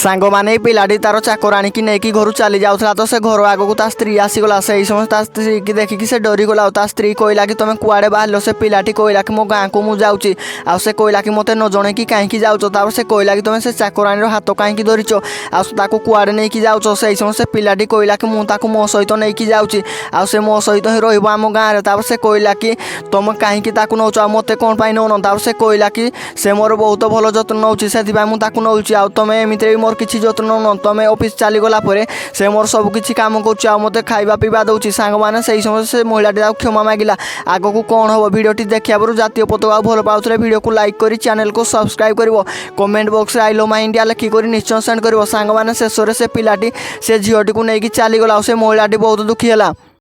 सांगमाने पिलाटी तार चाकराणी की नहीं घर चली जाऊला तो से घर आगक ता स्त्री आसीगला से समय ता स्त्री की देखिकी से डरीगला ता स्त्री कहला कि तुम कुआड़े बाहर से पिलाटी कहला कि मो गाँ को मुझे जाऊँगी आउ से कहला कि मत न जन कि कहीं जाऊच तापर से कहला कि तुम से चाकराणी हाथ कहीं धरीच आउ कुआड़े नहीं कि जाऊच से समय से पिलाटी कहला कि मुझे मो सहित नहीं कि जाऊँगी आउ से मो सहित ही रम गाँव में तापर से कहला कि तुम कहीं नौच मत कौन पाई नौन तापर से कहला कि से मोर बहुत भल जत्न नौची से मुझे नौची आ तुम एमती मोर किसी जत्न नौ तुम ऑफिस चलीगला से मोर सब किसी काम कर मत खाଇବା पीवा दूसरी सांग से समय से महिलाटी क्षमा मांगला आग को कौन हम भिडटी देखा पर जातीय पताका भल पाते भिडियो को लाइक कर चैनल को सब्सक्राइब कर comment box I love my India लिखिक निश्चय सेंड कर सांग शेष से पिलाटी से झीटी को लेकिन चलीगला से महिलाटी बहुत दुखी है।